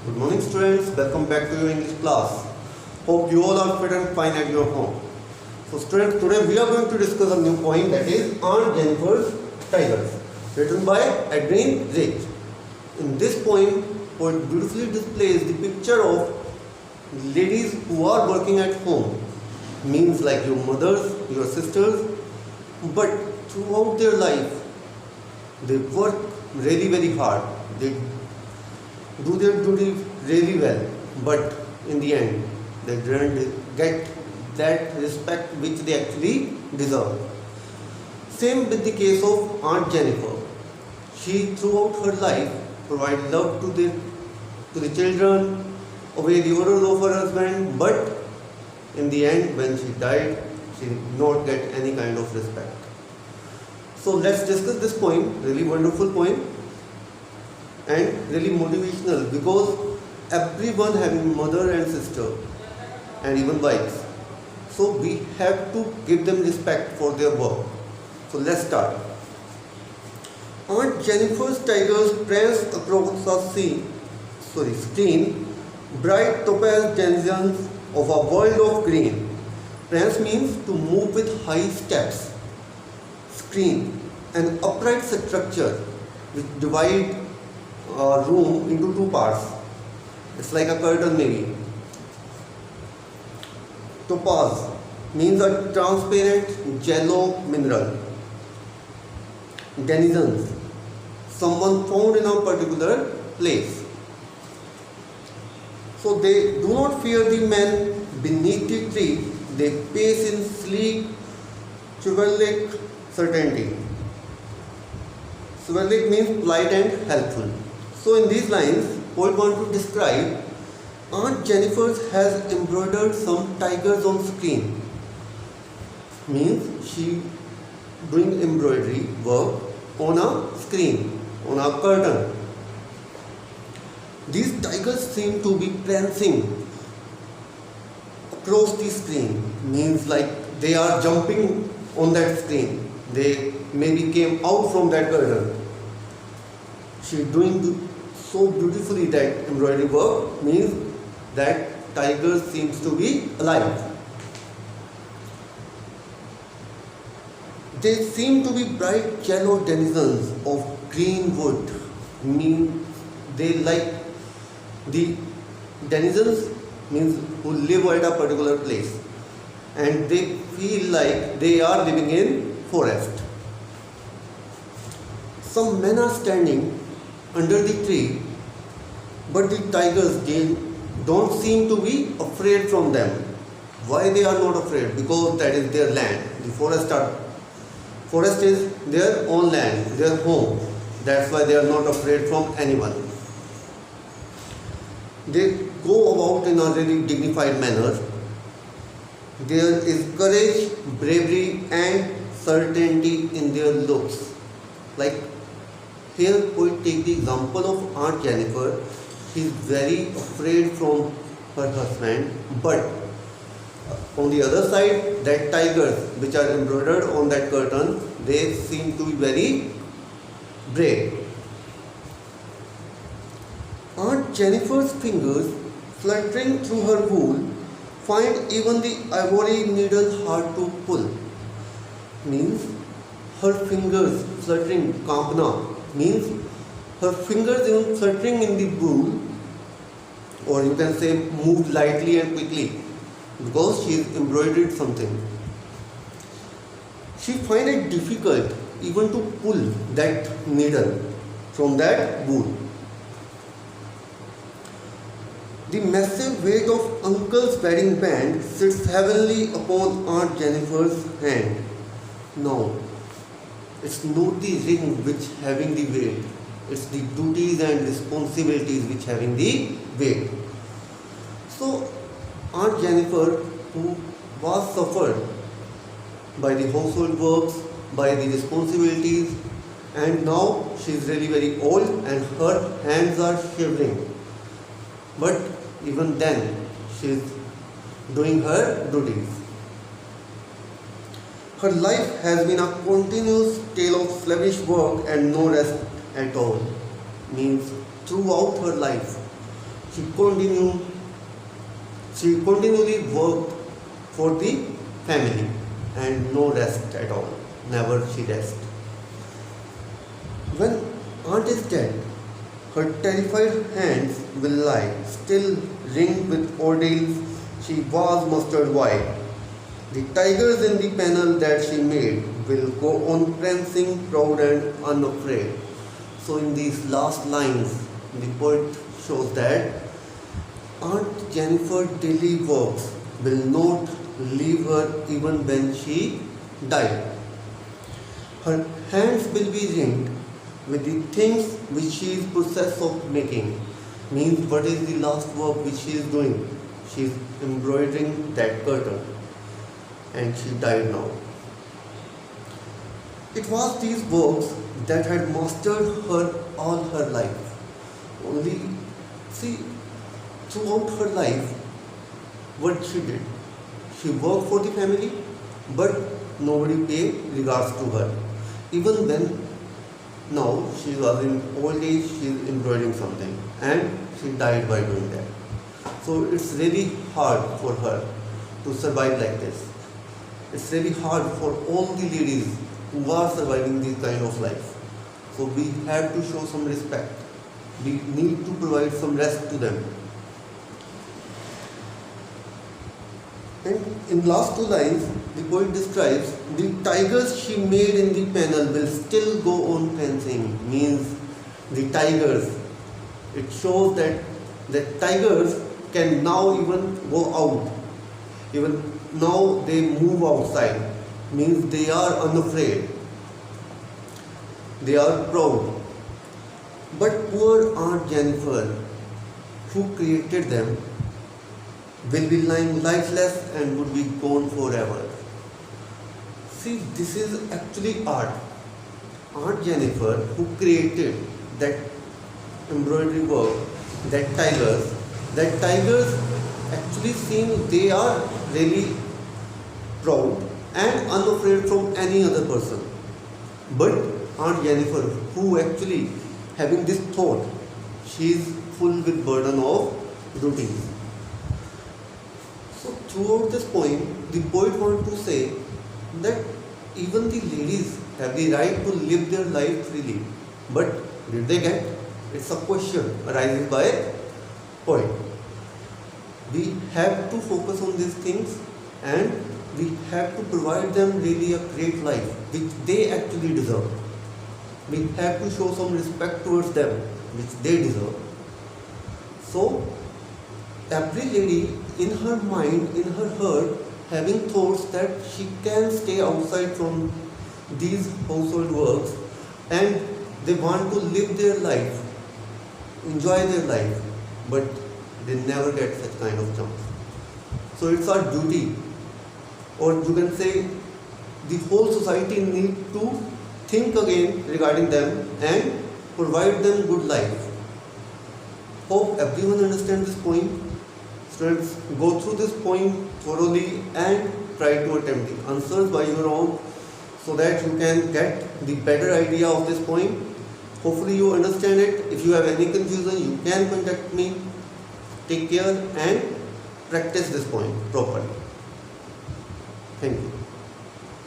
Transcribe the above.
Good morning students, welcome back to your English class. Hope you all are fit and fine at your home. So students, today we are going to discuss a new poem, that is Aunt Jennifer's Tigers, written by Adrienne Rich. In this poem, poet beautifully displays the picture of ladies who are working at home, means like your mothers, your sisters, but throughout their life they work really very hard. They do their duty really well, but in the end they don't get that respect which they actually deserve. Same with the case of Aunt Jennifer. She throughout her life provided love to the children, obeyed the orders of her husband, but in the end when she died, she did not get any kind of respect. So let's discuss this poem, really wonderful poem and really motivational, because everyone having mother and sister and even wives, so we have to give them respect for their work. So let's start. Aunt Jennifer's tigers pranced across a screen, bright topaz denizens of a world of green. Prance means to move with high steps. Screen, an upright structure which divide a room into two parts. It's like a curtain maybe. Topaz means a transparent yellow mineral. Denizens, someone found in a particular place. So they do not fear the men beneath the tree, they pace in sleek, chivalric certainty. Chivalric means polite and helpful. So in these lines, poet want to describe Aunt Jennifer's has embroidered some tigers on screen. Means she doing embroidery work on a screen, on a curtain. These tigers seem to be prancing across the screen, means like they are jumping on that screen. They maybe came out from that curtain. She doing so beautifully that embroidery work, means that tiger seems to be alive. They seem to be bright yellow denizens of green wood, means they like the denizens, means who live at a particular place, and they feel like they are living in forest. Some men are standing under the tree, but the tigers, they don't seem to be afraid from them. Why they are not afraid? Because that is their land. The forest is their own land, their home. That's why they are not afraid from anyone. They go about in a really dignified manner. There is courage, bravery and certainty in their looks. Like here, poet take the example of Aunt Jennifer. She is very afraid from her husband, but on the other side, that tigers which are embroidered on that curtain, they seem to be very brave. Aunt Jennifer's fingers, fluttering through her wool, find even the ivory needle hard to pull. Means her fingers fluttering, kampna, means her fingers even fluttering in the wool, or you can say move lightly and quickly, because she has embroidered something. She finds it difficult even to pull that needle from that wool. The massive weight of uncle's wedding band sits heavily upon Aunt Jennifer's hand. Now, it's not the ring which having the weight, it's the duties and responsibilities which having the weight. So, Aunt Jennifer, who was suffered by the household works, by the responsibilities, and now she is really very old and her hands are shivering. But even then, she is doing her duties. Her life has been a continuous tale of slavish work and no rest at all. Means throughout her life, she continually worked for the family and no rest at all. Never she rest. When aunt is dead, her terrified hands will lie, still ringed with ordeals she was mastered wide. The tigers in the panel that she made will go on prancing, proud and unafraid. So in these last lines, the poet shows that Aunt Jennifer daily works will not leave her even when she died. Her hands will be ringed with the things which she is process of making. Means what is the last work which she is doing? She is embroidering that curtain and she died now. It was these works that had mastered her all her life. Only see throughout her life what she did. She worked for the family but nobody paid regards to her. Even when now she was in old age, she is embroidering something and she died by doing that. So it's really hard for her to survive like this. It's really hard for all the ladies who are surviving this kind of life. So we have to show some respect. We need to provide some rest to them. And in last two lines, the poet describes the tigers she made in the panel will still go on prancing. Means the tigers. It shows that the tigers can now even go out. Even now they move outside. Means they are unafraid. They are proud. But poor Aunt Jennifer, who created them, will be lying lifeless and would be gone forever. See, this is actually art. Aunt Jennifer, who created that embroidery work, that tigers actually seem they are really proud and unafraid from any other person. But Aunt Jennifer, who actually having this thought, she is full with burden of duties. So throughout this poem, the poet wants to say that even the ladies have the right to live their life freely. But did they get? It's a question arises by a poet. We have to focus on these things and we have to provide them really a great life which they actually deserve. We have to show some respect towards them which they deserve. So every lady in her mind, in her heart, having thoughts that she can stay outside from these household works and they want to live their life, enjoy their life, but they never get such kind of chance. So it's our duty, or you can say the whole society need to think again regarding them and provide them good life. Hope everyone understands this point. Students, go through this poem thoroughly and try to attempt the answers by your own so that you can get the better idea of this poem. Hopefully you understand it. If you have any confusion, you can contact me. Take care and practice this poem properly. Thank you.